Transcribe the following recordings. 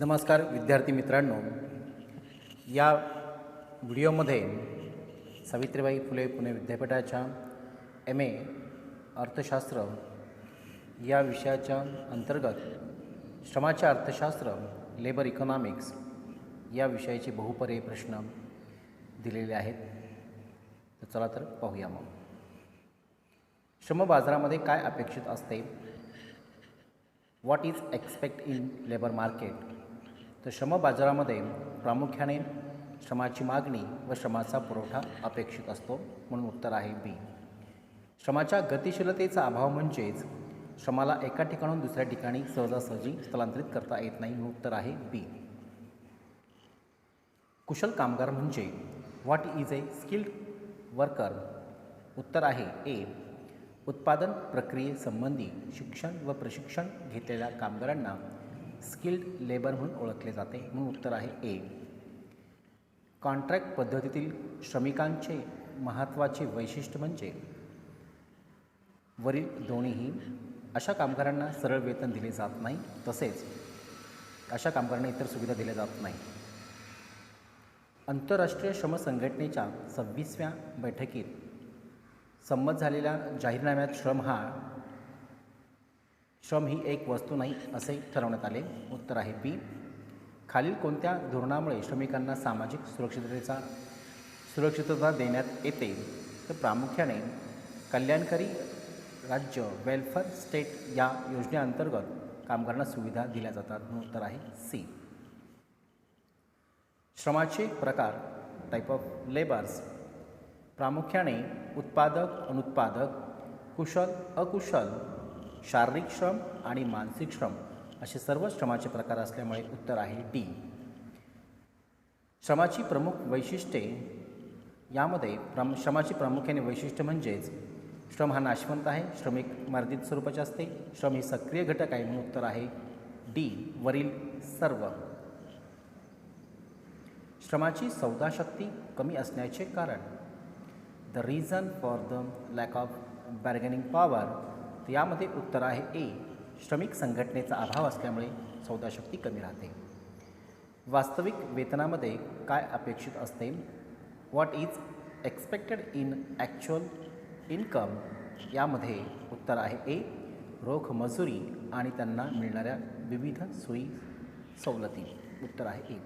नमस्कार विद्यार्थी मित्रांनो, या व्हिडिओमध्ये सावित्रीबाई फुले पुणे विद्यापीठाच्या एम ए अर्थशास्त्र या विषयाच्या अंतर्गत श्रमाचे अर्थशास्त्र लेबर इकॉनॉमिक्स या विषयाचे बहुपर्यायी प्रश्न दिलेले आहेत. तर चला तर पाहूया. मग श्रम बाजारामध्ये काय अपेक्षित असते? What is expect in labour market? तर श्रम बाजारामध्ये प्रामुख्याने श्रमाची मागणी व श्रमाचा पुरवठा अपेक्षित असतो, म्हणून उत्तर आहे बी. श्रमाच्या गतिशीलतेचा अभाव म्हणजेच श्रमाला एका ठिकाणाहून दुसऱ्या ठिकाणी सहजासहजी स्थलांतरित करता येत नाही, म्हणून उत्तर आहे बी. कुशल कामगार म्हणजे what is a skilled worker? उत्तर आहे ए. उत्पादन प्रक्रियेसंबंधी शिक्षण व प्रशिक्षण घेतलेल्या कामगारांना स्किल्ड लेबर म्हणून ओळखले जाते, म्हणून उत्तर आहे ए. कॉन्ट्रॅक्ट पद्धतीतील श्रमिकांचे महत्त्वाचे वैशिष्ट्य म्हणजे वरील दोन्हीही. अशा कामगारांना सरळ वेतन दिले जात नाही, तसेच अशा कामगारांना इतर सुविधा दिल्या जात नाही. आंतरराष्ट्रीय श्रम संघटनेच्या 26व्या बैठकीत संमत झालेल्या जाहीरनाम्यात श्रम ही एक वस्तू नाही असे ठरवण्यात आले. उत्तर आहे बी. खालील कोणत्या धोरणामुळे श्रमिकांना सामाजिक सुरक्षितता देण्यात येते? तर प्रामुख्याने कल्याणकारी राज्य वेलफेअर स्टेट या योजनेअंतर्गत कामगारांना सुविधा दिल्या जातात, म्हणून उत्तर आहे सी. श्रमाचे प्रकार टाईप ऑफ लेबर्स प्रामुख्याने उत्पादक, अनुत्पादक, कुशल, अकुशल, शारीरिक श्रम आणि मानसिक श्रम असे सर्व श्रमाचे प्रकार असल्यामुळे उत्तर आहे डी. श्रमाची प्रमुख वैशिष्ट्ये यामध्ये श्रमाची प्रामुख्याने वैशिष्ट्य म्हणजेच श्रम हा नाशवंत आहे, श्रमिक मर्यादित स्वरूपाचे असते, श्रम ही सक्रिय घटक आहे, म्हणून उत्तर आहे डी वरील सर्व. श्रमाची सौदाशक्ती कमी असण्याचे कारण the reason for the lack of bargaining power. तर यामध्ये उत्तर आहे ए. श्रमिक संघटनेचा अभाव असल्यामुळे सौदाशक्ती कमी राहते. वास्तविक वेतनामध्ये काय अपेक्षित असते? What is expected in actual income? यामध्ये उत्तर आहे ए. रोख मजुरी आणि त्यांना मिळणाऱ्या विविध सोयी सवलती. उत्तर आहे ए.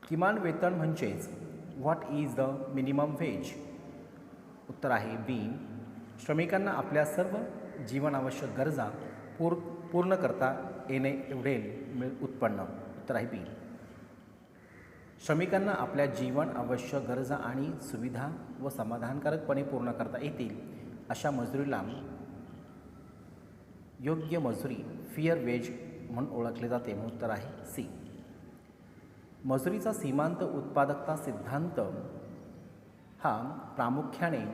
किमान वेतन म्हणजेच what is the minimum wage? उत्तर आहे बी. श्रमिकांना आपल्या सर्व जीवनावश्यक गरजा पूर्ण करता येणे एवढे उत्पन्न. उत्तर आहे बी. श्रमिकांना आपल्या जीवन आवश्यक गरजा आणि सुविधा व समाधानकारकपणे पूर्ण करता येतील अशा मजुरीला योग्य मजुरी फेअर वेज म्हणून ओळखले जाते, म्हणून उत्तर आहे सी. मजुरीचा सीमांत उत्पादकता सिद्धांत हा प्रामुख्याने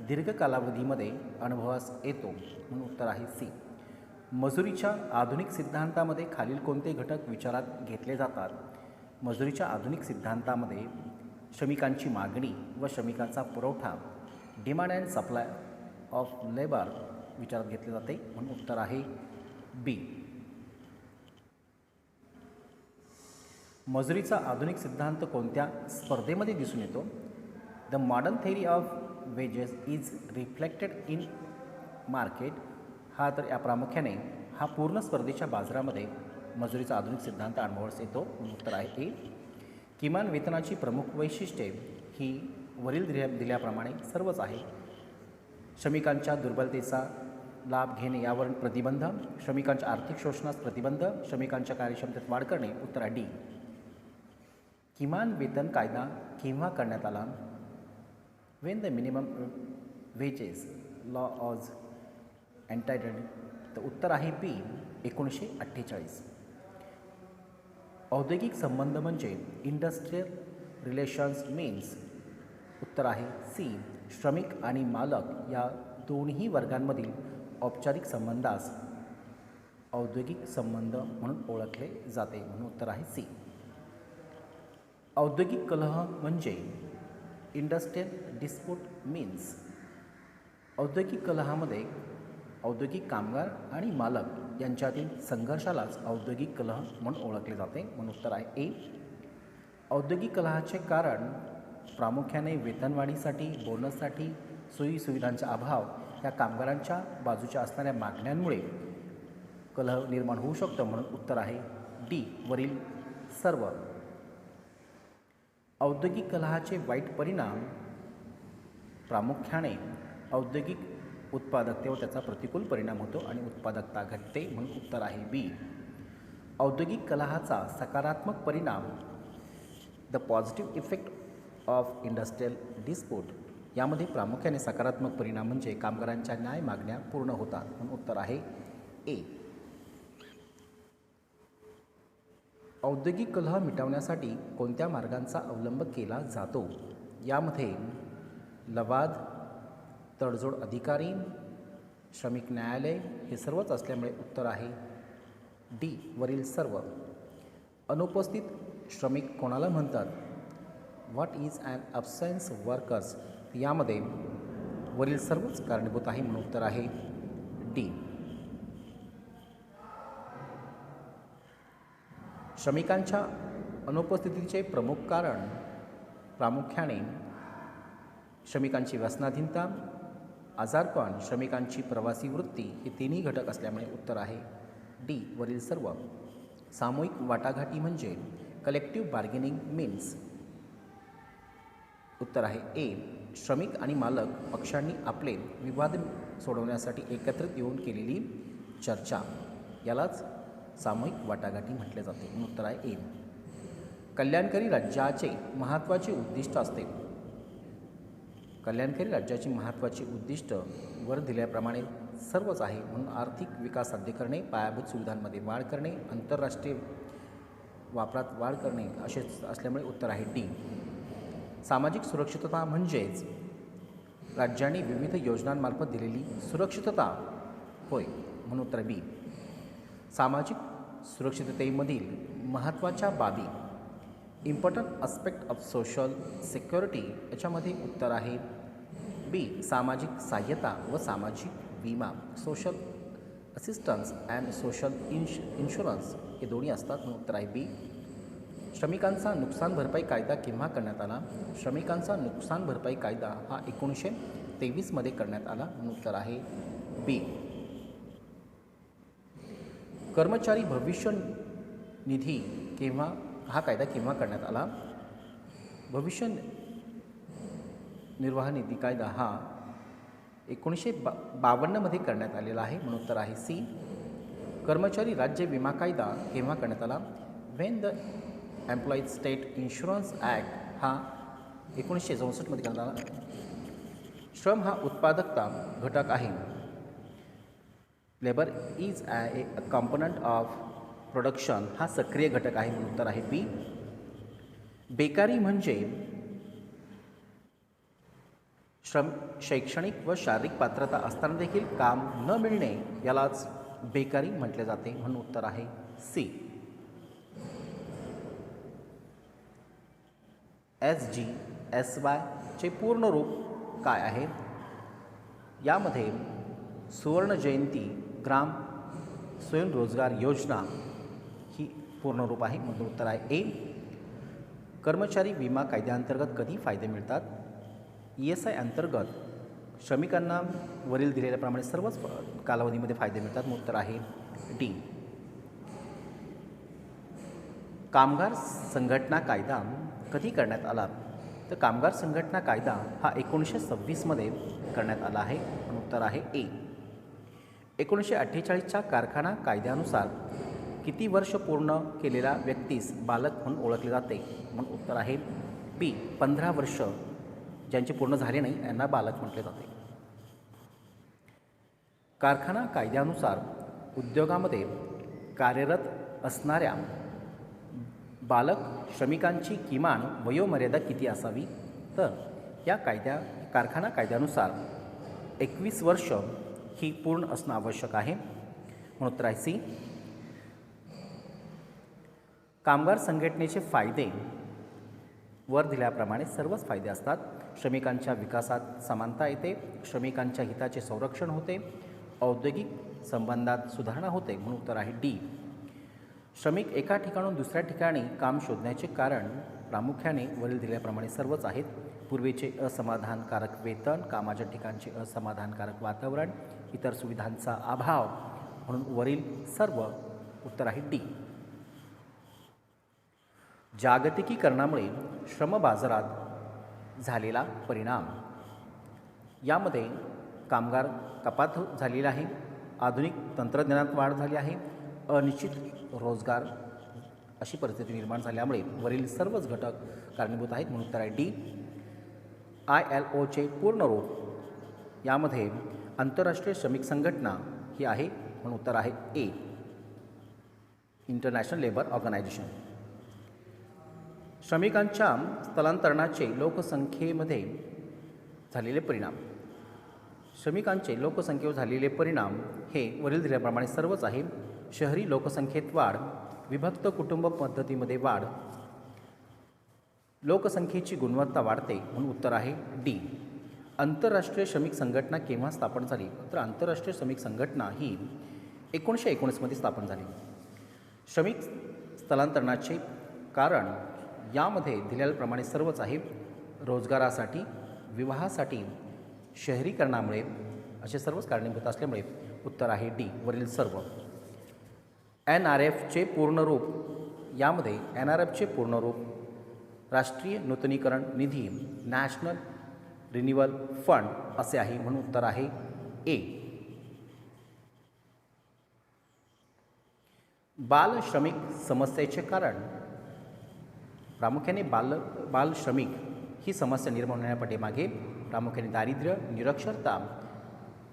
दीर्घ कालावधीमध्ये अनुभवास येतो, म्हणून उत्तर आहे सी. मजुरीच्या आधुनिक सिद्धांतामध्ये खालील कोणते घटक विचारात घेतले जातात? मजुरीच्या आधुनिक सिद्धांतामध्ये श्रमिकांची मागणी व श्रमिकांचा पुरवठा demand and supply of labour विचारात घेतले जाते, म्हणून उत्तर आहे बी. मजुरीचा आधुनिक सिद्धांत कोणत्या स्पर्धेमध्ये दिसून येतो? The modern theory of wedges is reflected in market. हा तर या प्रामुख्याने हा पूर्ण स्पर्धेच्या बाजारामध्ये मजुरीचा आधुनिक सिद्धांत अनुभवास येतो, म्हणून उत्तर आहे ए. किमान वेतनाची प्रमुख वैशिष्ट्ये ही वरील दिल्याप्रमाणे सर्वच आहे. श्रमिकांच्या दुर्बलतेचा लाभ घेणे यावर प्रतिबंध, श्रमिकांच्या आर्थिक शोषणास प्रतिबंध, श्रमिकांच्या कार्यक्षमतेत वाढ करणे. उत्तर आहे डी. किमान वेतन कायदा केव्हा करण्यात आला? When the minimum wages law ऑज एंटायटेड. तर उत्तर आहे बी. 1948. औद्योगिक संबंध म्हणजे इंडस्ट्रियल रिलेशन्स मीन्स. उत्तर आहे सी. श्रमिक आणि मालक या दोन्ही वर्गांमधील औपचारिक संबंधास औद्योगिक संबंध म्हणून ओळखले जाते, म्हणून उत्तर आहे सी. औद्योगिक कलह म्हणजे इंडस्ट्रियल डिस्प्यूट मीन्स. औद्योगिक कलहामध्ये औद्योगिक कामगार आणि मालक यांच्यातील संघर्षालाच औद्योगिक कलह म्हणून ओळखले जाते. म्हणून उत्तर आहे ए. औद्योगिक कलहाचे कारण प्रामुख्याने वेतनवाढीसाठी, बोनससाठी, सोयीसुविधांचा अभाव या कामगारांच्या बाजूच्या असणाऱ्या मागण्यांमुळे कलह निर्माण होऊ शकतो. म्हणून उत्तर आहे डी वरील सर्व. औद्योगिक कलहाचे वाईट परिणाम प्रामुख्याने औद्योगिक उत्पादकतेवर त्याचा प्रतिकूल परिणाम होतो आणि उत्पादकता घटते. म्हणून उत्तर आहे बी. औद्योगिक कलहाचा सकारात्मक परिणाम the positive effect of industrial dispute यामध्ये प्रामुख्याने सकारात्मक परिणाम म्हणजे कामगारांच्या न्याय मागण्या पूर्ण होतात. म्हणून उत्तर आहे ए. औद्योगिक कलह मिटवण्यासाठी कोणत्या मार्गांचा अवलंब केला जातो? यामध्ये लवाद, तडजोड अधिकारी, श्रमिक न्यायालय हे सर्वच असल्यामुळे उत्तर आहे डी वरील सर्व. अनुपस्थित श्रमिक कोणाला म्हणतात? What is an absence workers यामध्ये वरील सर्वच कारणीभूत आहे. म्हणून उत्तर आहे डी. श्रमिकांच्या अनुपस्थितीचे प्रमुख कारण प्रामुख्याने श्रमिकांची व्यसनाधीनता, आजारपण, श्रमिकांची प्रवासी वृत्ती हे तिन्ही घटक असल्यामुळे उत्तर आहे डी वरील सर्व. सामूहिक वाटाघाटी म्हणजे कलेक्टिव्ह बार्गेनिंग मीन्स उत्तर आहे ए. श्रमिक आणि मालक पक्षांनी आपले विवाद सोडवण्यासाठी एकत्रित येऊन केलेली चर्चा यालाच सामूहिक वाटाघाटी म्हटले जाते. म्हणून उत्तर आहे ए. कल्याणकारी राज्याचे महत्त्वाचे उद्दिष्ट असते. कल्याणकारी राज्याची महत्त्वाची उद्दिष्ट वर दिल्याप्रमाणे सर्वच आहे. म्हणून आर्थिक विकास साध्य करणे, पायाभूत सुविधांमध्ये वाढ करणे, आंतरराष्ट्रीय वापरात वाढ करणे असे असल्यामुळे उत्तर आहे डी. सामाजिक सुरक्षितता म्हणजेच राज्यांनी विविध योजनांमार्फत दिलेली सुरक्षितता होय. म्हणून उत्तर बी. सामाजिक सुरक्षिततेमधील महत्त्वाच्या बाबी important aspect of social security याच्यामध्ये उत्तर आहे बी. सामाजिक सहाय्यता व सामाजिक विमा, social assistance and social insurance हे दोन्ही असतात. म्हणून उत्तर आहे बी. श्रमिकांचा नुकसान भरपाई कायदा केव्हा करण्यात आला? श्रमिकांचा नुकसान भरपाई कायदा हा 1923 करण्यात आला. म्हणून उत्तर आहे बी. कर्मचारी भविष्य निधी हा कायदा केव्हा करण्यात आला? भविष्य निर्वाह निधी कायदा हा 1952 करण्यात आलेला आहे. म्हणून उत्तर आहे सी. कर्मचारी राज्य विमा कायदा केव्हा करण्यात आला? When the employees state insurance act हा 1964 करण्यात आला. श्रम हा उत्पादकता घटक आहे. Labour is a component of production हा सक्रिय घटक आहे. म्हणून उत्तर आहे बी. बेकारी म्हणजे शैक्षणिक व शारीरिक पात्रता असताना देखील काम न मिळणे यालाच बेकारी म्हटले जाते. म्हणून उत्तर आहे सी. SGSY चे पूर्ण रूप काय आहे? यामध्ये सुवर्ण जयंती ग्राम स्वयंरोजगार योजना ही पूर्ण रूप आहे. म्हणून उत्तर आहे ए. कर्मचारी विमा कायद्याअंतर्गत कधी फायदे मिळतात? ESI अंतर्गत श्रमिकांना वरील दिलेल्याप्रमाणे सर्वच कालावधीमध्ये फायदे मिळतात. म्हणून उत्तर आहे डी. कामगार संघटना कायदा कधी करण्यात आला? तर कामगार संघटना कायदा हा 1926 करण्यात आला आहे. म्हणून उत्तर आहे ए. 1948च्या कारखाना कायद्यानुसार किती वर्ष पूर्ण केलेल्या व्यक्तीस बालक म्हणून ओळखले जाते? म्हणून उत्तर आहे बी. 15 वर्ष ज्यांचे पूर्ण झाले नाही यांना बालक म्हटले जाते. कारखाना कायद्यानुसार उद्योगामध्ये कार्यरत असणाऱ्या बालक श्रमिकांची किमान वयोमर्यादा किती असावी? तर या कारखाना कायद्यानुसार 21 वर्ष ही पूर्ण असणं आवश्यक आहे. म्हणून उत्तर आहे सी. कामगार संघटनेचे फायदे वर दिल्याप्रमाणे सर्वच फायदे असतात. श्रमिकांच्या विकासात समानता येते, श्रमिकांच्या हिताचे संरक्षण होते, औद्योगिक संबंधात सुधारणा होते म्हणून उत्तर आहे डी. श्रमिक एका ठिकाणून दुसऱ्या ठिकाणी काम शोधण्याचे कारण प्रामुख्याने वरील दिल्याप्रमाणे सर्वच आहेत. पूर्वीचे असमाधानकारक वेतन, कामाच्या ठिकाणचे असमाधानकारक वातावरण, इतर सुविधांचा अभाव म्हणून वरील सर्व. उत्तर आहे डी. जागतिकीकरणामुळे श्रम बाजारात झालेला परिणाम. यामध्ये कामगार कपात झालेला आहे, आधुनिक तंत्रज्ञानात वाढ झाली आहे, अनिश्चित रोजगार अशी परिस्थिती निर्माण झाल्यामुळे वरील सर्वच घटक कारणीभूत आहेत म्हणून उत्तर आहे डी. ILOचे पूर्ण रूप. यामध्ये आंतरराष्ट्रीय श्रमिक संघटना ही आहे म्हणून उत्तर आहे ए. International labour organisation. श्रमिकांच्या स्थलांतरणाचे लोकसंख्येमध्ये झालेले परिणाम. श्रमिकांचे लोकसंख्येवर झालेले परिणाम हे वरील दिल्याप्रमाणे सर्वच आहे. शहरी लोकसंख्येत वाढ, विभक्त कुटुंब पद्धतीमध्ये वाढ, लोकसंख्येची गुणवत्ता वाढते म्हणून उत्तर आहे डी. आंतरराष्ट्रीय श्रमिक संघटना केव्हा स्थापन झाली? तर आंतरराष्ट्रीय श्रमिक संघटना ही 1919मध्ये स्थापन झाली. श्रमिक स्थलांतरणाचे कारण यामध्ये दिलेल्याप्रमाणे सर्वच आहे. रोजगारासाठी, विवाहासाठी, शहरीकरणामुळे असे सर्वच कारणीभूत असल्यामुळे उत्तर आहे डी. वरील सर्व. NRFचे पूर्ण रूप. यामध्ये NRFचे पूर्ण रूप राष्ट्रीय नूतनीकरण निधी, नॅशनल रिन्युअल फंड असे आहे म्हणून उत्तर आहे ए. बालश्रमिक समस्येचे कारण. प्रामुख्याने बालश्रमिक ही समस्या निर्माण होण्यापाठीमागे प्रामुख्याने दारिद्र्य, निरक्षरता,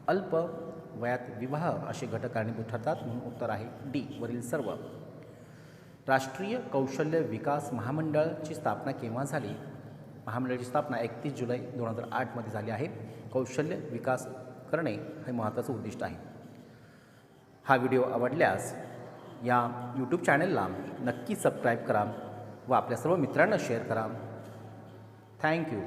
अल्प वयात विवाह असे घटक कारणीभूत ठरतात म्हणून उत्तर आहे डी. वरील सर्व. राष्ट्रीय कौशल्य विकास महामंडळाची स्थापना केव्हा झाली? महामंडळाची स्थापना 31 जुलै 2008मध्ये झाली आहे. कौशल्य विकास करणे हे महत्त्वाचं उद्दिष्ट आहे. हा व्हिडिओ आवडल्यास या यूट्यूब चॅनलला नक्की सबस्क्राईब करा व आपल्या सर्व मित्रांना शेअर करा. थँक्यू.